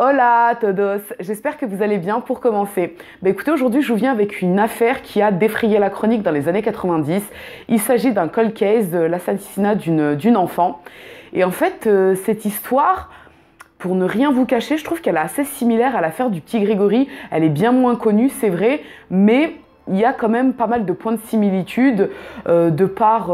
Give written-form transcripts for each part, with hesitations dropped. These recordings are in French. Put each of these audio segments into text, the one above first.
Hola à todos, j'espère que vous allez bien. Pour commencer, écoutez, aujourd'hui je vous viens avec une affaire qui a défrayé la chronique dans les années 90. Il s'agit d'un cold case, l'assassinat d'une enfant. Et en fait, cette histoire, pour ne rien vous cacher, je trouve qu'elle est assez similaire à l'affaire du petit Grégory. Elle est bien moins connue, c'est vrai, mais il y a quand même pas mal de points de similitude de par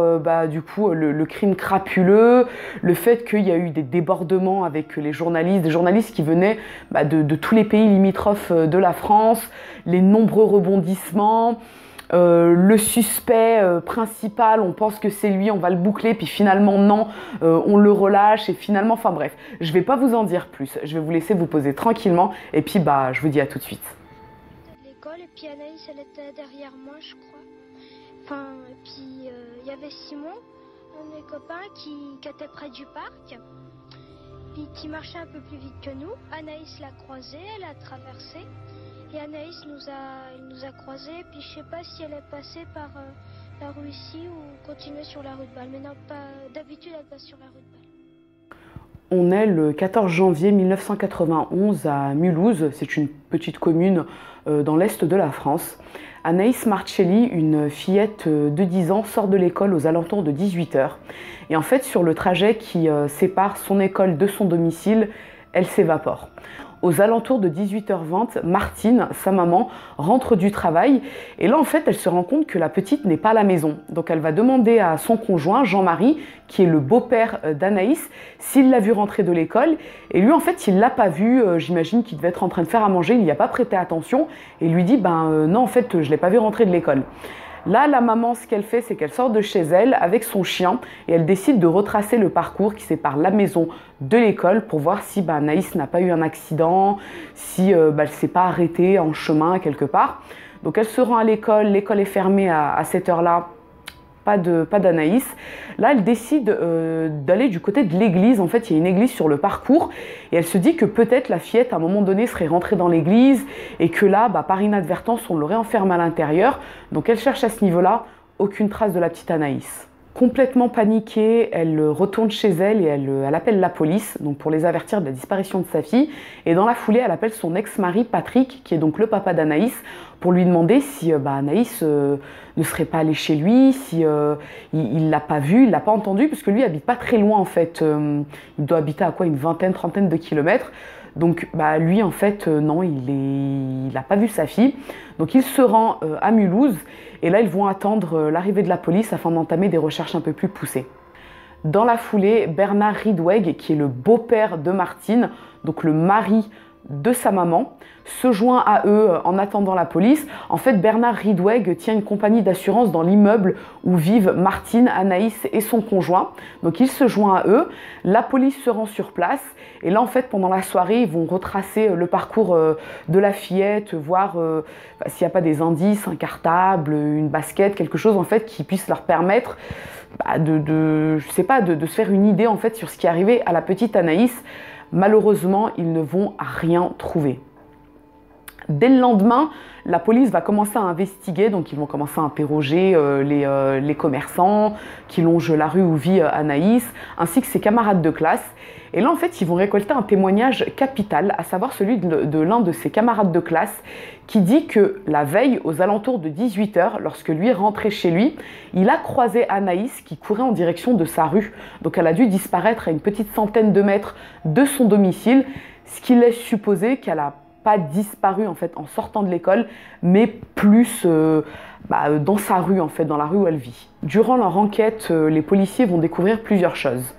du coup le crime crapuleux, le fait qu'il y a eu des débordements avec les journalistes, des journalistes qui venaient de tous les pays limitrophes de la France, les nombreux rebondissements, le suspect principal, on pense que c'est lui, on va le boucler, puis finalement non, on le relâche et finalement, enfin bref, je vais pas vous en dire plus, je vais vous laisser vous poser tranquillement et puis je vous dis à tout de suite. Et puis Anaïs, elle était derrière moi, je crois. Enfin, et puis il y avait Simon, un de mes copains, qui était près du parc, puis qui marchait un peu plus vite que nous. Anaïs l'a croisé, elle a traversé, et Anaïs nous a croisés, puis je sais pas si elle est passée par la rue ici ou continuait sur la rue de Balle, mais non, pas d'habitude elle passe sur la rue de Balle. On est le 14 janvier 1991 à Mulhouse, c'est une petite commune dans l'est de la France. Anaïs Marcelli, une fillette de 10 ans, sort de l'école aux alentours de 18 h. Et en fait, sur le trajet qui sépare son école de son domicile, elle s'évapore. Aux alentours de 18h20, Martine, sa maman, rentre du travail et là en fait elle se rend compte que la petite n'est pas à la maison. Donc elle va demander à son conjoint, Jean-Marie, qui est le beau-père d'Anaïs, s'il l'a vu rentrer de l'école. Et lui en fait il ne l'a pas vu, j'imagine qu'il devait être en train de faire à manger, il n'y a pas prêté attention et il lui dit non en fait je ne l'ai pas vu rentrer de l'école. Là, la maman, ce qu'elle fait, c'est qu'elle sort de chez elle avec son chien et elle décide de retracer le parcours qui sépare la maison de l'école pour voir si Anaïs n'a pas eu un accident, si elle ne s'est pas arrêtée en chemin quelque part. Donc elle se rend à l'école est fermée à cette heure-là. Pas d'Anaïs. Là, elle décide d'aller du côté de l'église. En fait, il y a une église sur le parcours et elle se dit que peut-être la fillette, à un moment donné, serait rentrée dans l'église et que là, par inadvertance, on l'aurait enfermée à l'intérieur. Donc, elle cherche à ce niveau-là aucune trace de la petite Anaïs. Complètement paniquée, elle retourne chez elle et elle appelle la police donc pour les avertir de la disparition de sa fille. Et dans la foulée, elle appelle son ex-mari Patrick, qui est donc le papa d'Anaïs, pour lui demander si Anaïs ne serait pas allée chez lui, si il l'a pas vue, il l'a pas entendue, parce que lui habite pas très loin en fait. Il doit habiter à quoi, une vingtaine, trentaine de kilomètres. Donc lui en fait non, il n'a pas vu sa fille. Donc il se rend à Mulhouse et là ils vont attendre l'arrivée de la police afin d'entamer des recherches un peu plus poussées. Dans la foulée, Bernard Ridweg, qui est le beau-père de Martine, donc le mari de sa maman, se joint à eux en attendant la police. En fait, Bernard Ridweg tient une compagnie d'assurance dans l'immeuble où vivent Martine, Anaïs et son conjoint. Donc il se joint à eux. La police se rend sur place. Et là, en fait, pendant la soirée, ils vont retracer le parcours de la fillette, voir s'il n'y a pas des indices, un cartable, une basket, quelque chose en fait qui puisse leur permettre de se faire une idée en fait sur ce qui est arrivé à la petite Anaïs. Malheureusement, ils ne vont rien trouver. Dès le lendemain, la police va commencer à investiguer, donc ils vont commencer à interroger les commerçants qui longent la rue où vit Anaïs, ainsi que ses camarades de classe. Et là, en fait, ils vont récolter un témoignage capital, à savoir celui de l'un de ses camarades de classe, qui dit que la veille, aux alentours de 18 h, lorsque lui rentrait chez lui, il a croisé Anaïs qui courait en direction de sa rue. Donc elle a dû disparaître à une petite centaine de mètres de son domicile, ce qui laisse supposer qu'elle a pas disparu en fait en sortant de l'école, mais plus dans sa rue en fait, dans la rue où elle vit. Durant leur enquête, les policiers vont découvrir plusieurs choses.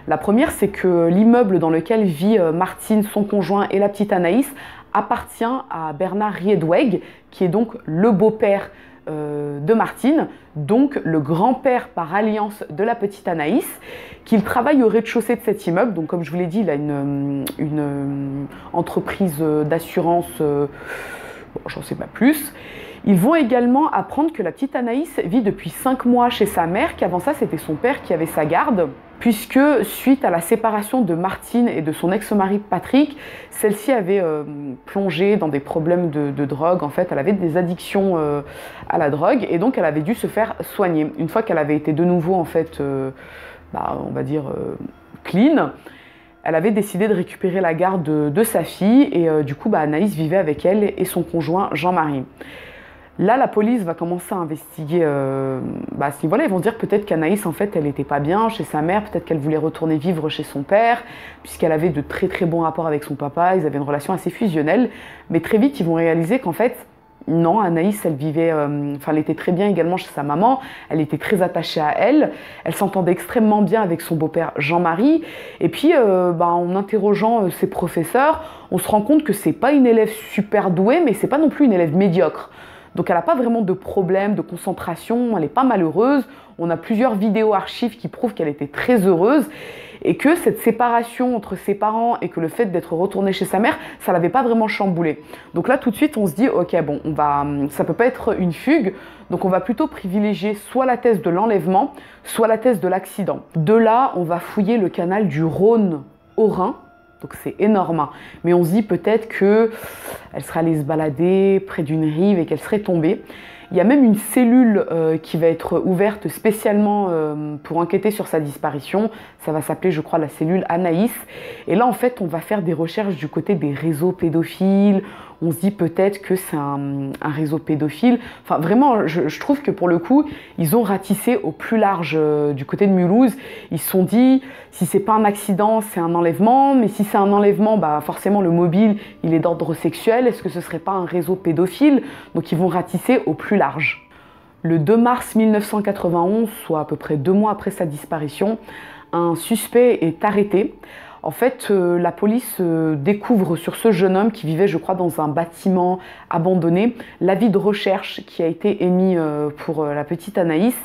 La première, c'est que l'immeuble dans lequel vit Martine, son conjoint et la petite Anaïs appartient à Bernard Ridweg, qui est donc le beau-père de Martine, donc le grand-père par alliance de la petite Anaïs, qu'il travaille au rez-de-chaussée de cet immeuble. Donc comme je vous l'ai dit, il a une entreprise d'assurance, j'en sais pas plus. Ils vont également apprendre que la petite Anaïs vit depuis 5 mois chez sa mère, qu'avant ça c'était son père qui avait sa garde, puisque suite à la séparation de Martine et de son ex-mari Patrick, celle-ci avait plongé dans des problèmes de drogue. En fait, elle avait des addictions à la drogue et donc elle avait dû se faire soigner. Une fois qu'elle avait été de nouveau en fait, on va dire clean, Elle avait décidé de récupérer la garde de sa fille et du coup Anaïs vivait avec elle et son conjoint Jean-Marie. Là, la police va commencer à investiguer à ce niveau-là. Ils vont dire peut-être qu'Anaïs, en fait, elle n'était pas bien chez sa mère, peut-être qu'elle voulait retourner vivre chez son père, puisqu'elle avait de très très bons rapports avec son papa, ils avaient une relation assez fusionnelle. Mais très vite, ils vont réaliser qu'en fait, non, Anaïs, elle vivait, elle était très bien également chez sa maman, elle était très attachée à elle, elle s'entendait extrêmement bien avec son beau-père Jean-Marie. Et puis, en interrogeant ses professeurs, on se rend compte que c'est pas une élève super douée, mais c'est pas non plus une élève médiocre. Donc elle n'a pas vraiment de problème de concentration, elle n'est pas malheureuse. On a plusieurs vidéos archives qui prouvent qu'elle était très heureuse et que cette séparation entre ses parents et que le fait d'être retournée chez sa mère, ça ne l'avait pas vraiment chamboulée. Donc là, tout de suite, on se dit, ok, bon, ça ne peut pas être une fugue, donc on va plutôt privilégier soit la thèse de l'enlèvement, soit la thèse de l'accident. De là, on va fouiller le canal du Rhône au Rhin. Donc c'est énorme, mais on se dit peut-être qu'elle serait allée se balader près d'une rive et qu'elle serait tombée. Il y a même une cellule qui va être ouverte spécialement pour enquêter sur sa disparition. Ça va s'appeler, je crois, la cellule Anaïs. Et là, en fait, on va faire des recherches du côté des réseaux pédophiles. On se dit peut-être que c'est un réseau pédophile. Enfin, vraiment, je trouve que pour le coup, ils ont ratissé au plus large du côté de Mulhouse. Ils se sont dit, si c'est pas un accident, c'est un enlèvement. Mais si c'est un enlèvement, forcément, le mobile, il est d'ordre sexuel. Est-ce que ce serait pas un réseau pédophile? Donc, ils vont ratisser au plus large. Le 2 mars 1991, soit à peu près 2 mois après sa disparition, un suspect est arrêté. En fait, la police découvre sur ce jeune homme qui vivait, je crois, dans un bâtiment abandonné, l'avis de recherche qui a été émis pour la petite Anaïs.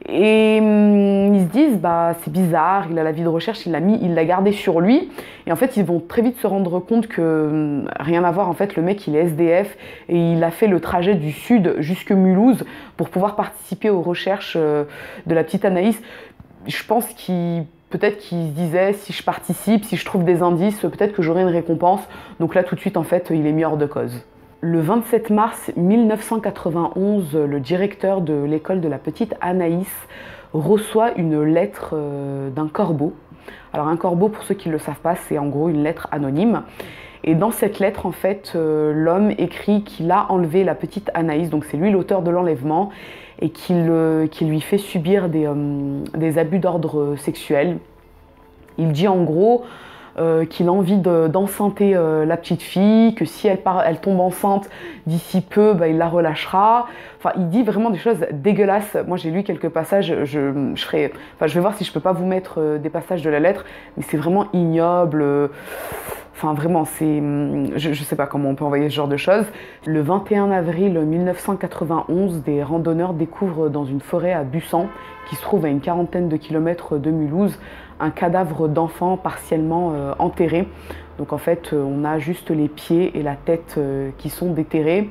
Et ils se disent, c'est bizarre, il a l'avis de recherche, il l'a gardé sur lui. Et en fait, ils vont très vite se rendre compte que rien à voir, en fait, le mec, il est SDF et il a fait le trajet du sud jusque Mulhouse pour pouvoir participer aux recherches de la petite Anaïs. Je pense peut-être qu'il se disait, si je participe, si je trouve des indices, peut-être que j'aurai une récompense. Donc là, tout de suite, en fait, il est mis hors de cause. Le 27 mars 1991, le directeur de l'école de la petite Anaïs reçoit une lettre d'un corbeau. Alors un corbeau, pour ceux qui ne le savent pas, c'est en gros une lettre anonyme. Et dans cette lettre, en fait, l'homme écrit qu'il a enlevé la petite Anaïs, donc c'est lui l'auteur de l'enlèvement, et qu'il lui fait subir des abus d'ordre sexuel. Il dit en gros qu'il a envie d'enceinte la petite fille, que si elle tombe enceinte d'ici peu, il la relâchera. Enfin, il dit vraiment des choses dégueulasses. Moi, j'ai lu quelques passages, je vais voir si je peux pas vous mettre des passages de la lettre, mais c'est vraiment ignoble. Enfin, vraiment, je ne sais pas comment on peut envoyer ce genre de choses. Le 21 avril 1991, des randonneurs découvrent dans une forêt à Bussan, qui se trouve à une quarantaine de kilomètres de Mulhouse, un cadavre d'enfant partiellement enterré. Donc en fait, on a juste les pieds et la tête qui sont déterrés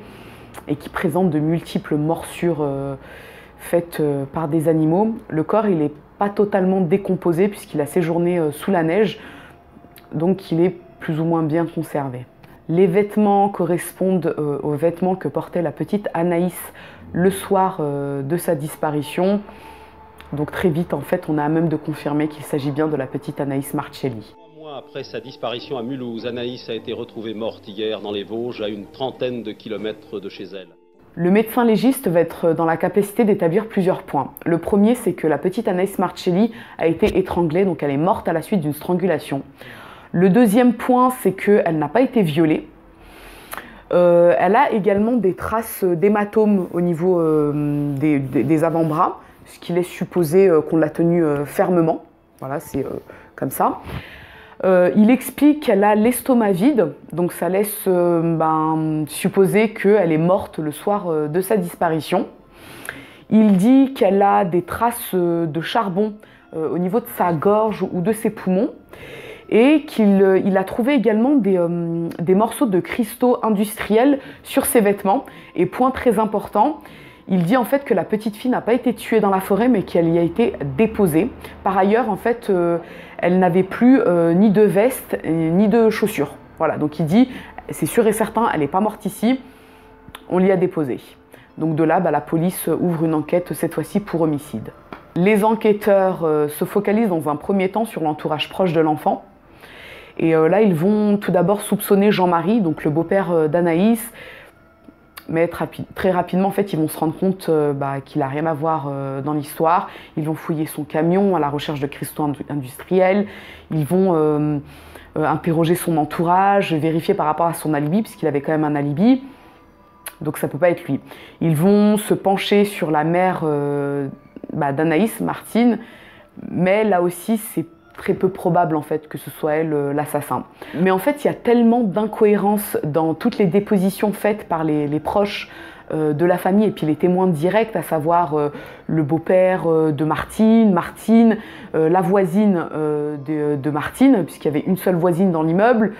et qui présentent de multiples morsures faites par des animaux. Le corps, il n'est pas totalement décomposé puisqu'il a séjourné sous la neige, donc il est plus ou moins bien conservé. Les vêtements correspondent aux vêtements que portait la petite Anaïs le soir de sa disparition. Donc très vite, en fait, on a à même de confirmer qu'il s'agit bien de la petite Anaïs Marcelli. 3 mois après sa disparition à Mulhouse, Anaïs a été retrouvée morte hier dans les Vosges, à une trentaine de kilomètres de chez elle. Le médecin légiste va être dans la capacité d'établir plusieurs points. Le premier, c'est que la petite Anaïs Marcelli a été étranglée, donc elle est morte à la suite d'une strangulation. Le deuxième point, c'est qu'elle n'a pas été violée. Elle a également des traces d'hématomes au niveau des avant-bras, ce qui laisse supposer qu'on l'a tenue fermement. Voilà, c'est comme ça. Il explique qu'elle a l'estomac vide, donc ça laisse supposer qu'elle est morte le soir de sa disparition. Il dit qu'elle a des traces de charbon au niveau de sa gorge ou de ses poumons. Et qu'il a trouvé également des morceaux de cristaux industriels sur ses vêtements. Et point très important, il dit en fait que la petite fille n'a pas été tuée dans la forêt, mais qu'elle y a été déposée. Par ailleurs, en fait, elle n'avait plus ni de veste ni de chaussures. Voilà, donc il dit, c'est sûr et certain, elle n'est pas morte ici, on l'y a déposée. Donc de là, la police ouvre une enquête, cette fois-ci pour homicide. Les enquêteurs se focalisent dans un premier temps sur l'entourage proche de l'enfant. Et là, ils vont tout d'abord soupçonner Jean-Marie, donc le beau-père d'Anaïs, mais très rapidement, en fait, ils vont se rendre compte qu'il n'a rien à voir dans l'histoire. Ils vont fouiller son camion à la recherche de cristaux industriels. Ils vont interroger son entourage, vérifier par rapport à son alibi, puisqu'il avait quand même un alibi. Donc ça ne peut pas être lui. Ils vont se pencher sur la mère d'Anaïs, Martine, mais là aussi, c'est très peu probable en fait que ce soit elle l'assassin. Mais en fait, il y a tellement d'incohérences dans toutes les dépositions faites par les proches de la famille et puis les témoins directs, à savoir le beau-père de Martine, la voisine de Martine, puisqu'il y avait une seule voisine dans l'immeuble.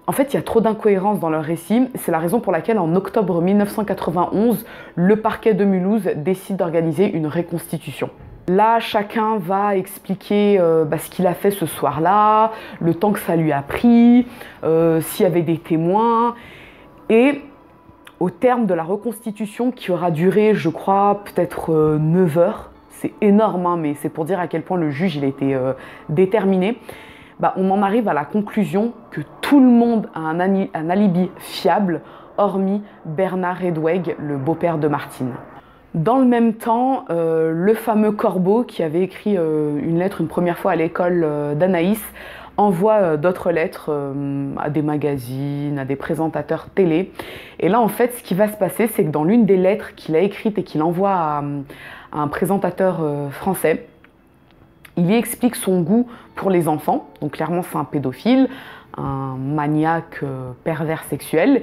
En fait, il y a trop d'incohérences dans leur récit. C'est la raison pour laquelle, en octobre 1991, le parquet de Mulhouse décide d'organiser une reconstitution. Là, chacun va expliquer ce qu'il a fait ce soir-là, le temps que ça lui a pris, s'il y avait des témoins. Et au terme de la reconstitution, qui aura duré, je crois, peut-être 9 heures, c'est énorme, hein, mais c'est pour dire à quel point le juge il a été déterminé, on en arrive à la conclusion que tout le monde a un alibi fiable, hormis Bernard Redweg, le beau-père de Martine. Dans le même temps, le fameux Corbeau, qui avait écrit une lettre une première fois à l'école d'Anaïs, envoie d'autres lettres à des magazines, à des présentateurs télé. Et là, en fait, ce qui va se passer, c'est que dans l'une des lettres qu'il a écrites et qu'il envoie à un présentateur français, il y explique son goût pour les enfants. Donc clairement, c'est un pédophile, un maniaque pervers sexuel.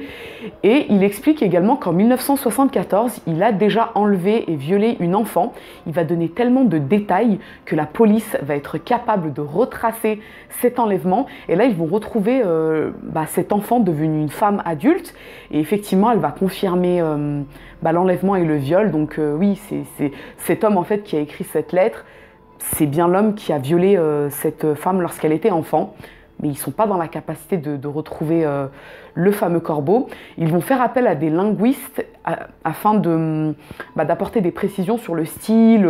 Et il explique également qu'en 1974, il a déjà enlevé et violé une enfant. Il va donner tellement de détails que la police va être capable de retracer cet enlèvement. Et là, ils vont retrouver cet enfant devenu une femme adulte. Et effectivement, elle va confirmer l'enlèvement et le viol. Donc oui, c'est cet homme en fait qui a écrit cette lettre. C'est bien l'homme qui a violé cette femme lorsqu'elle était enfant. Mais ils ne sont pas dans la capacité de retrouver le fameux Corbeau. Ils vont faire appel à des linguistes afin d'apporter des précisions sur le style,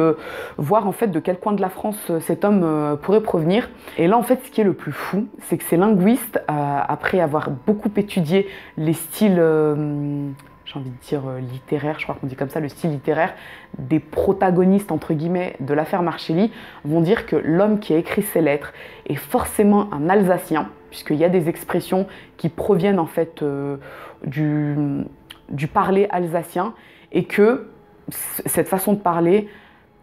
voir en fait de quel coin de la France cet homme pourrait provenir. Et là en fait ce qui est le plus fou, c'est que ces linguistes, après avoir beaucoup étudié les styles, j'ai envie de dire littéraire, je crois qu'on dit comme ça, le style littéraire des protagonistes entre guillemets de l'affaire Marchelli, vont dire que l'homme qui a écrit ces lettres est forcément un Alsacien, puisqu'il y a des expressions qui proviennent en fait du parler alsacien, et que cette façon de parler,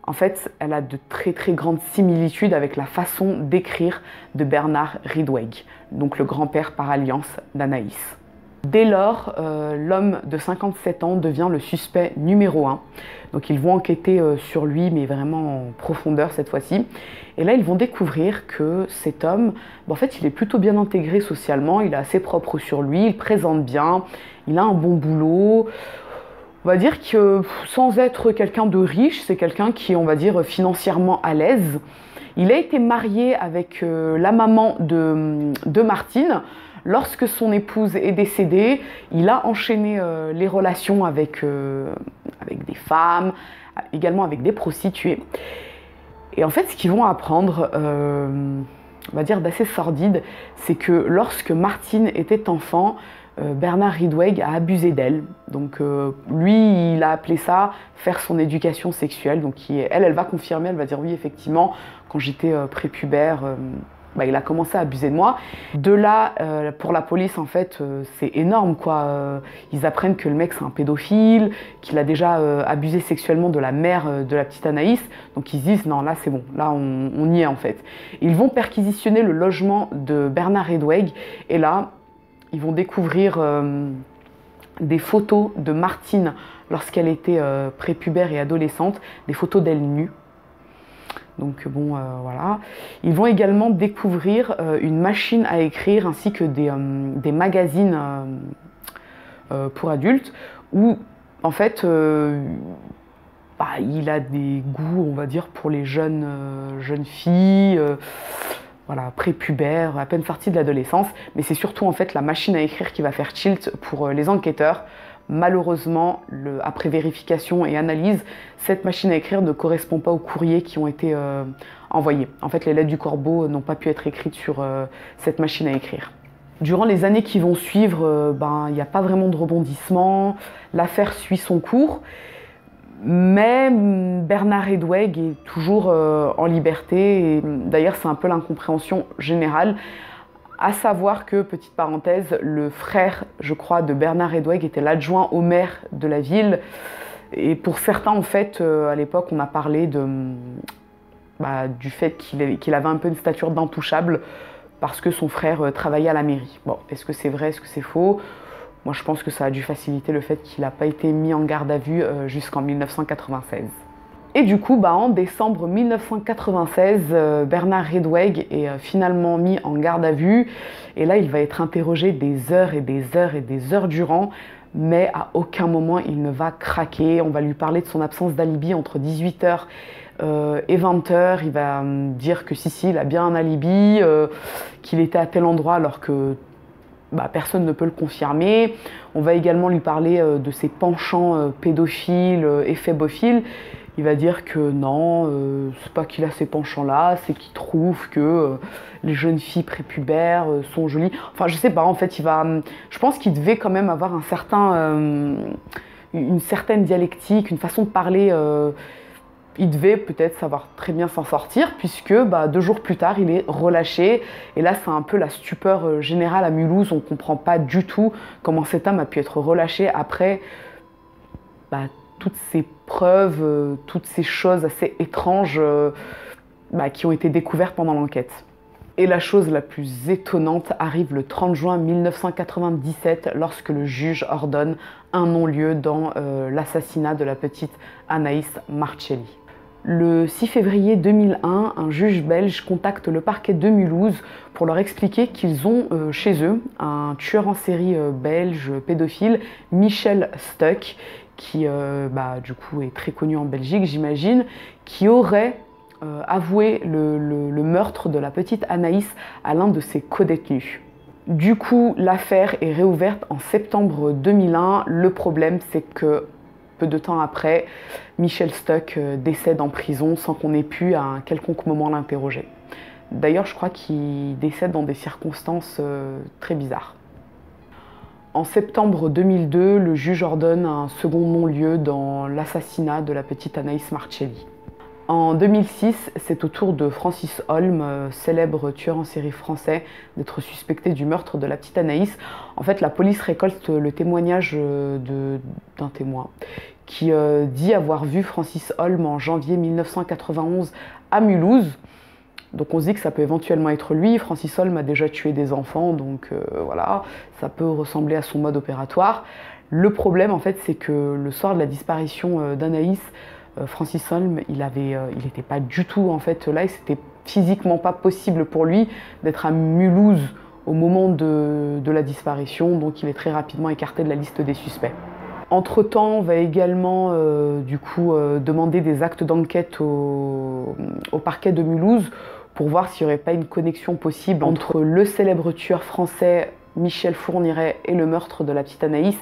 en fait, elle a de très très grandes similitudes avec la façon d'écrire de Bernard Redweg, donc le grand-père par alliance d'Anaïs. Dès lors, l'homme de 57 ans devient le suspect numéro 1. Donc ils vont enquêter sur lui, mais vraiment en profondeur cette fois-ci. Et là, ils vont découvrir que cet homme, en fait, il est plutôt bien intégré socialement, il est assez propre sur lui, il présente bien, il a un bon boulot. On va dire que sans être quelqu'un de riche, c'est quelqu'un qui est, on va dire, financièrement à l'aise. Il a été marié avec la maman de Martine. Lorsque son épouse est décédée, il a enchaîné les relations avec des femmes, également avec des prostituées. Et en fait, ce qu'ils vont apprendre, on va dire d'assez sordide, c'est que lorsque Martine était enfant, Bernard Redweg a abusé d'elle. Donc lui, il a appelé ça faire son éducation sexuelle. Donc elle va confirmer, elle va dire oui, effectivement, quand j'étais prépubère, il a commencé à abuser de moi. De là, pour la police, en fait, c'est énorme, quoi. Ils apprennent que le mec, c'est un pédophile, qu'il a déjà abusé sexuellement de la mère de la petite Anaïs. Donc ils se disent, non, là, c'est bon. Là, on y est, en fait. Ils vont perquisitionner le logement de Bernard Redweg. Et là, ils vont découvrir des photos de Martine lorsqu'elle était prépubère et adolescente, des photos d'elle nue. Donc bon, voilà. Ils vont également découvrir une machine à écrire ainsi que des magazines pour adultes où, en fait, il a des goûts, on va dire, pour les jeunes filles, voilà, prépubères, à peine sorties de l'adolescence. Mais c'est surtout, en fait, la machine à écrire qui va faire tilt pour les enquêteurs Malheureusement, après vérification et analyse, cette machine à écrire ne correspond pas aux courriers qui ont été envoyés. En fait, les lettres du corbeau n'ont pas pu être écrites sur cette machine à écrire. Durant les années qui vont suivre, il n'y a pas vraiment de rebondissement, l'affaire suit son cours, mais Bernard Redweg est toujours en liberté. D'ailleurs, c'est un peu l'incompréhension générale. À savoir que, petite parenthèse, le frère, je crois, de Bernard Redweg était l'adjoint au maire de la ville. Et pour certains, en fait, à l'époque, on a parlé du fait qu'il avait un peu une stature d'intouchable parce que son frère travaillait à la mairie. Bon, est-ce que c'est vrai, est-ce que c'est faux? Moi, je pense que ça a dû faciliter le fait qu'il n'a pas été mis en garde à vue jusqu'en 1996. Et du coup, en décembre 1996, Bernard Redweg est finalement mis en garde à vue. Et là, il va être interrogé des heures et des heures et des heures durant. Mais à aucun moment, il ne va craquer. On va lui parler de son absence d'alibi entre 18h et 20h. Il va dire que si, il a bien un alibi, qu'il était à tel endroit alors que personne ne peut le confirmer. On va également lui parler de ses penchants pédophiles et phébophiles. Il va dire que non, c'est pas qu'il a ces penchants-là, c'est qu'il trouve que les jeunes filles prépubères sont jolies. Enfin, je sais pas, en fait, je pense qu'il devait quand même avoir une certaine dialectique, une façon de parler. Il devait peut-être savoir très bien s'en sortir, puisque 2 jours plus tard, il est relâché. Et là, c'est un peu la stupeur générale à Mulhouse. On ne comprend pas du tout comment cet homme a pu être relâché après toutes ces preuves, toutes ces choses assez étranges qui ont été découvertes pendant l'enquête. Et la chose la plus étonnante arrive le 30 juin 1997 lorsque le juge ordonne un non-lieu dans l'assassinat de la petite Anaïs Marcelli. Le 6 février 2001, un juge belge contacte le parquet de Mulhouse pour leur expliquer qu'ils ont chez eux un tueur en série belge pédophile, Michel Stuck, qui du coup est très connu en Belgique, j'imagine, qui aurait avoué le meurtre de la petite Anaïs à l'un de ses codétenus. Du coup, l'affaire est réouverte en septembre 2001. Le problème, c'est que peu de temps après, Michel Stuck décède en prison sans qu'on ait pu à un quelconque moment l'interroger. D'ailleurs, je crois qu'il décède dans des circonstances très bizarres. En septembre 2002, le juge ordonne un second non-lieu dans l'assassinat de la petite Anaïs Marcelli. En 2006, c'est au tour de Francis Holm, célèbre tueur en série français, d'être suspecté du meurtre de la petite Anaïs. En fait, la police récolte le témoignage d'un témoin qui dit avoir vu Francis Holm en janvier 1991 à Mulhouse. Donc on se dit que ça peut éventuellement être lui. Francis Holm a déjà tué des enfants, donc voilà, ça peut ressembler à son mode opératoire. Le problème, en fait, c'est que le soir de la disparition d'Anaïs, Francis Holm, il n'était pas du tout en fait là, et c'était physiquement pas possible pour lui d'être à Mulhouse au moment de la disparition, donc il est très rapidement écarté de la liste des suspects. Entre-temps, on va également demander des actes d'enquête au parquet de Mulhouse pour voir s'il n'y aurait pas une connexion possible entre le célèbre tueur français Michel Fourniret et le meurtre de la petite Anaïs.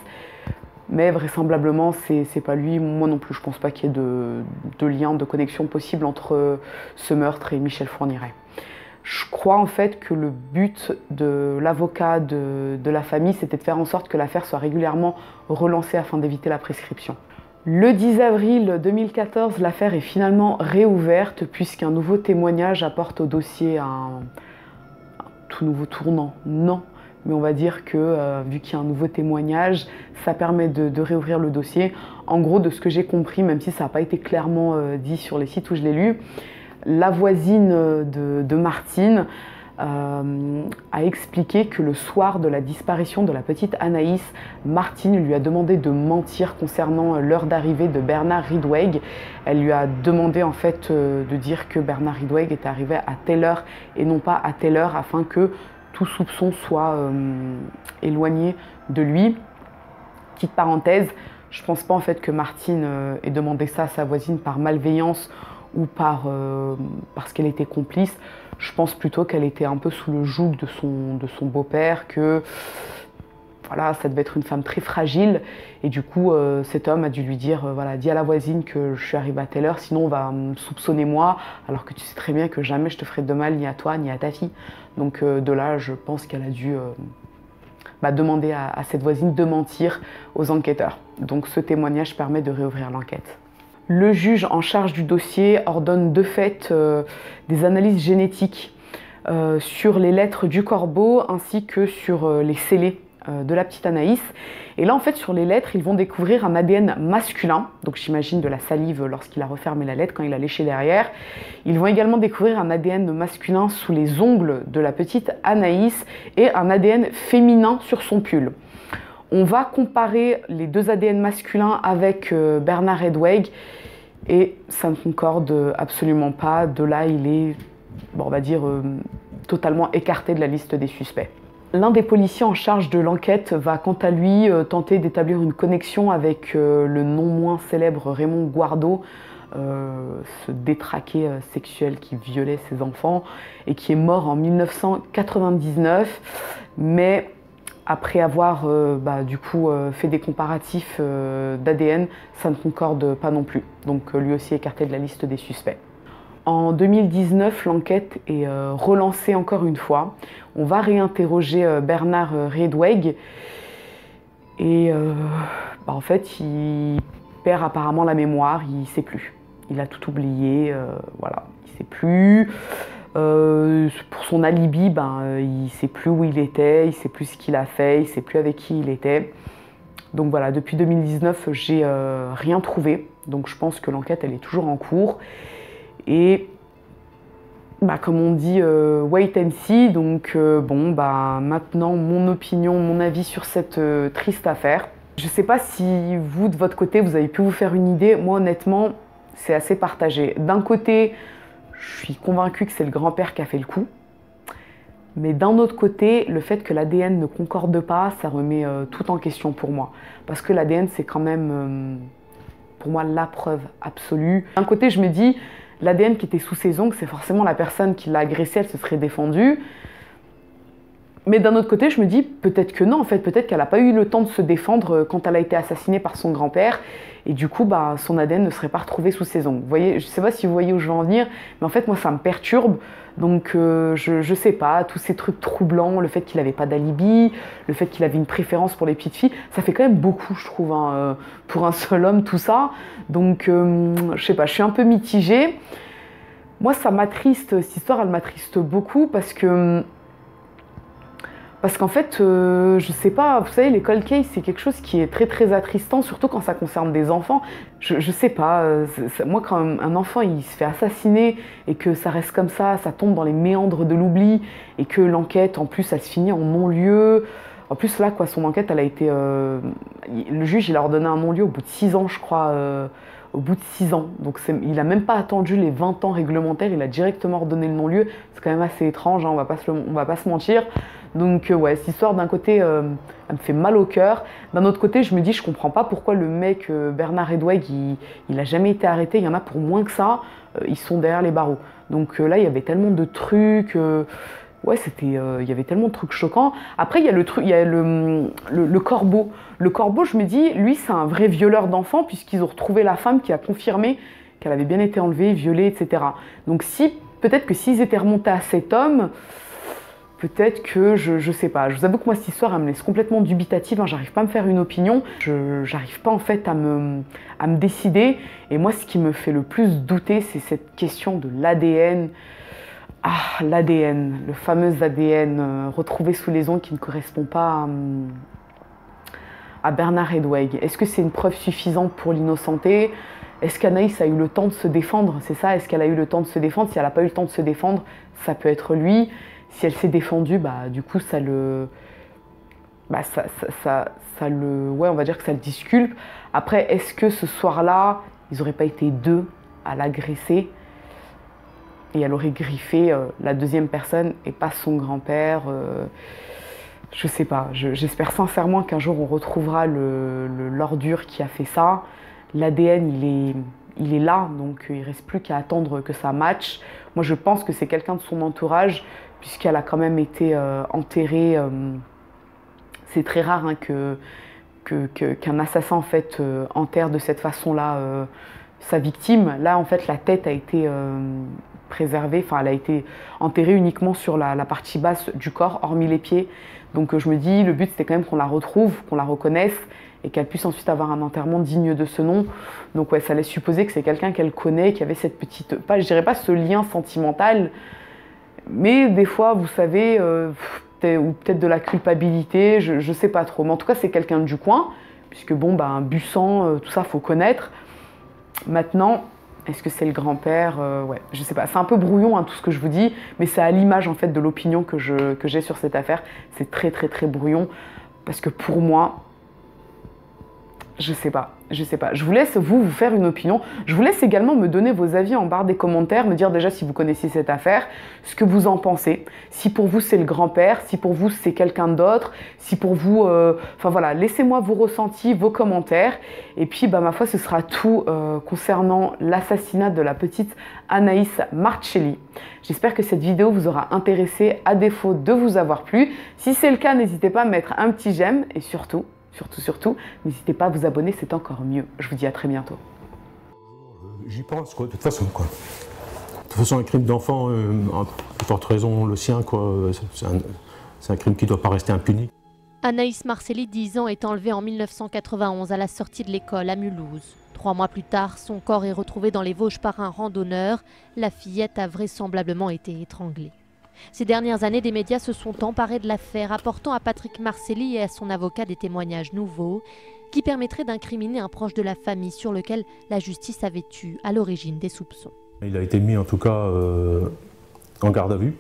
Mais vraisemblablement, c'est pas lui. Moi non plus, je pense pas qu'il y ait de lien, de connexion possible entre ce meurtre et Michel Fourniret. Je crois en fait que le but de l'avocat de la famille, c'était de faire en sorte que l'affaire soit régulièrement relancée afin d'éviter la prescription. Le 10 avril 2014, l'affaire est finalement réouverte puisqu'un nouveau témoignage apporte au dossier un tout nouveau tournant. Non, mais on va dire que vu qu'il y a un nouveau témoignage, ça permet de réouvrir le dossier. En gros, de ce que j'ai compris, même si ça n'a pas été clairement dit sur les sites où je l'ai lu, la voisine de Martine a expliqué que le soir de la disparition de la petite Anaïs, Martine lui a demandé de mentir concernant l'heure d'arrivée de Bernard Redweg. Elle lui a demandé en fait de dire que Bernard Redweg était arrivé à telle heure et non pas à telle heure, afin que tout soupçon soit éloigné de lui. Petite parenthèse, je ne pense pas en fait que Martine ait demandé ça à sa voisine par malveillance ou parce qu'elle était complice. Je pense plutôt qu'elle était un peu sous le joug de son beau-père, que voilà, ça devait être une femme très fragile. Et du coup, cet homme a dû lui dire, voilà, dis à la voisine que je suis arrivée à telle heure, sinon on va me soupçonner moi, alors que tu sais très bien que jamais je te ferai de mal ni à toi ni à ta fille. Donc de là, je pense qu'elle a dû demander à cette voisine de mentir aux enquêteurs. Donc ce témoignage permet de réouvrir l'enquête. Le juge en charge du dossier ordonne de fait des analyses génétiques sur les lettres du corbeau ainsi que sur les scellés de la petite Anaïs. Et là, en fait, sur les lettres, ils vont découvrir un ADN masculin. Donc, j'imagine de la salive lorsqu'il a refermé la lettre, quand il a léché derrière. Ils vont également découvrir un ADN masculin sous les ongles de la petite Anaïs et un ADN féminin sur son pull. On va comparer les deux ADN masculins avec Bernard Redweg et ça ne concorde absolument pas. De là, il est, on va dire, totalement écarté de la liste des suspects. L'un des policiers en charge de l'enquête va quant à lui tenter d'établir une connexion avec le non moins célèbre Raymond Guardo, ce détraqué sexuel qui violait ses enfants et qui est mort en 1999. Mais après avoir fait des comparatifs d'ADN, ça ne concorde pas non plus. Donc lui aussi écarté de la liste des suspects. En 2019, l'enquête est relancée encore une fois. On va réinterroger Bernard Redweg et en fait, il perd apparemment la mémoire, il ne sait plus. Il a tout oublié, voilà, il ne sait plus. Pour son alibi, il ne sait plus où il était, il ne sait plus ce qu'il a fait, il ne sait plus avec qui il était. Donc voilà, depuis 2019, j'ai rien trouvé. Donc je pense que l'enquête, elle est toujours en cours. Et comme on dit, wait and see. Donc maintenant, mon opinion, mon avis sur cette triste affaire. Je ne sais pas si vous, de votre côté, vous avez pu vous faire une idée. Moi, honnêtement, c'est assez partagé. D'un côté, je suis convaincue que c'est le grand-père qui a fait le coup. Mais d'un autre côté, le fait que l'ADN ne concorde pas, ça remet tout en question pour moi. Parce que l'ADN, c'est quand même, pour moi, la preuve absolue. D'un côté, je me dis, l'ADN qui était sous ses ongles, c'est forcément la personne qui l'a agressée, elle se serait défendue. Mais d'un autre côté, je me dis, peut-être que non, en fait, peut-être qu'elle n'a pas eu le temps de se défendre quand elle a été assassinée par son grand-père. Et du coup, son ADN ne serait pas retrouvé sous ses ongles. Vous voyez, je ne sais pas si vous voyez où je veux en venir, mais en fait, moi, ça me perturbe. Donc, je ne sais pas, tous ces trucs troublants, le fait qu'il n'avait pas d'alibi, le fait qu'il avait une préférence pour les petites filles, ça fait quand même beaucoup, je trouve, pour un seul homme, tout ça. Donc, je ne sais pas, je suis un peu mitigée. Moi, ça m'attriste, cette histoire, elle m'attriste beaucoup parce qu'en fait, je sais pas, vous savez, les cold cases, c'est quelque chose qui est très très attristant, surtout quand ça concerne des enfants. Je sais pas, moi quand un enfant il se fait assassiner et que ça reste comme ça tombe dans les méandres de l'oubli et que l'enquête, en plus, elle se finit en non-lieu. En plus, là, son enquête, elle a été... le juge, il a ordonné un non-lieu au bout de 6 ans, je crois, au bout de 6 ans. Donc il n'a même pas attendu les 20 ans réglementaires, il a directement ordonné le non-lieu. C'est quand même assez étrange, hein, on va pas se mentir. Donc ouais, cette histoire d'un côté, elle me fait mal au cœur. D'un autre côté, je me dis, je comprends pas pourquoi le mec, Bernard Redweg, il a jamais été arrêté. Il y en a pour moins que ça, ils sont derrière les barreaux. Donc là, il y avait tellement de trucs... ouais, il y avait tellement de trucs choquants. Après, il y a le corbeau. Le corbeau, je me dis, lui, c'est un vrai violeur d'enfants puisqu'ils ont retrouvé la femme qui a confirmé qu'elle avait bien été enlevée, violée, etc. Donc peut-être que s'ils étaient remontés à cet homme, peut-être que, je sais pas. Je vous avoue que moi, cette histoire, elle me laisse complètement dubitative. Hein, j'arrive pas à me faire une opinion. J'arrive pas, en fait, à me décider. Et moi, ce qui me fait le plus douter, c'est cette question de l'ADN. Ah, l'ADN, le fameux ADN retrouvé sous les ongles qui ne correspond pas à Bernard Redweg. Est-ce que c'est une preuve suffisante pour l'innocenter? Est-ce qu'Anaïs a eu le temps de se défendre? C'est ça, est-ce qu'elle a eu le temps de se défendre? Si elle n'a pas eu le temps de se défendre, ça peut être lui. Si elle s'est défendue, du coup, ça le... ouais, on va dire que ça le disculpe. Après, est-ce que ce soir-là, ils n'auraient pas été deux à l'agresser? Et elle aurait griffé la deuxième personne et pas son grand-père. Je sais pas. J'espère sincèrement qu'un jour on retrouvera l'ordure qui a fait ça. L'ADN, il est là, donc il ne reste plus qu'à attendre que ça matche. Moi, je pense que c'est quelqu'un de son entourage, puisqu'elle a quand même été enterrée. C'est très rare hein, qu'un assassin en fait, enterre de cette façon-là sa victime. Là, en fait, la tête a été préservée, enfin, elle a été enterrée uniquement sur la partie basse du corps, hormis les pieds. Donc je me dis, le but c'était quand même qu'on la retrouve, qu'on la reconnaisse et qu'elle puisse ensuite avoir un enterrement digne de ce nom. Donc ouais, ça laisse supposer que c'est quelqu'un qu'elle connaît, qui avait cette petite, pas, je dirais pas ce lien sentimental, mais des fois, vous savez, ou peut-être de la culpabilité, je sais pas trop. Mais en tout cas, c'est quelqu'un du coin, puisque bon, bah, un Busan, tout ça, faut connaître. Maintenant, est-ce que c'est le grand-père? Ouais, je sais pas. C'est un peu brouillon hein, tout ce que je vous dis, mais c'est à l'image en fait de l'opinion que j'ai sur cette affaire. C'est très très très brouillon parce que pour moi, je sais pas. Je vous laisse vous faire une opinion. Je vous laisse également me donner vos avis en barre des commentaires, me dire déjà si vous connaissez cette affaire, ce que vous en pensez. Si pour vous c'est le grand-père, si pour vous c'est quelqu'un d'autre, si pour vous... Enfin voilà, laissez-moi vos ressentis, vos commentaires. Et puis bah, ma foi, ce sera tout concernant l'assassinat de la petite Anaïs Marcelli. J'espère que cette vidéo vous aura intéressé, à défaut de vous avoir plu. Si c'est le cas, n'hésitez pas à mettre un petit j'aime et surtout, n'hésitez pas à vous abonner, c'est encore mieux. Je vous dis à très bientôt. J'y pense, quoi, de toute façon, quoi. De toute façon, un crime d'enfant, à plus forte raison le sien, quoi, c'est un crime qui ne doit pas rester impuni. Anaïs Marcelli, 10 ans, est enlevée en 1991 à la sortie de l'école à Mulhouse. 3 mois plus tard, son corps est retrouvé dans les Vosges par un randonneur. La fillette a vraisemblablement été étranglée. Ces dernières années, des médias se sont emparés de l'affaire, apportant à Patrick Marcelli et à son avocat des témoignages nouveaux qui permettraient d'incriminer un proche de la famille sur lequel la justice avait eu à l'origine des soupçons. Il a été mis en tout cas en garde à vue.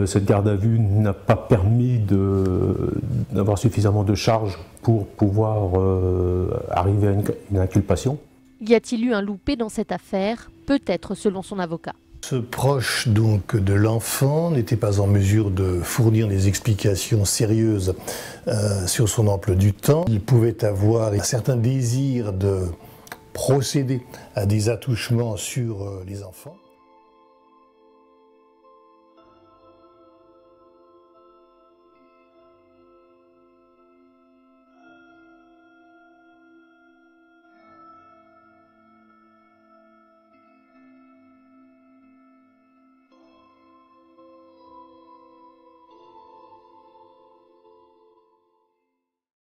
Cette garde à vue n'a pas permis d'avoir suffisamment de charges pour pouvoir arriver à une inculpation. Y a-t-il eu un loupé dans cette affaire? Peut-être, selon son avocat. Ce proche donc de l'enfant n'était pas en mesure de fournir des explications sérieuses sur son emploi du temps. Il pouvait avoir un certain désir de procéder à des attouchements sur les enfants.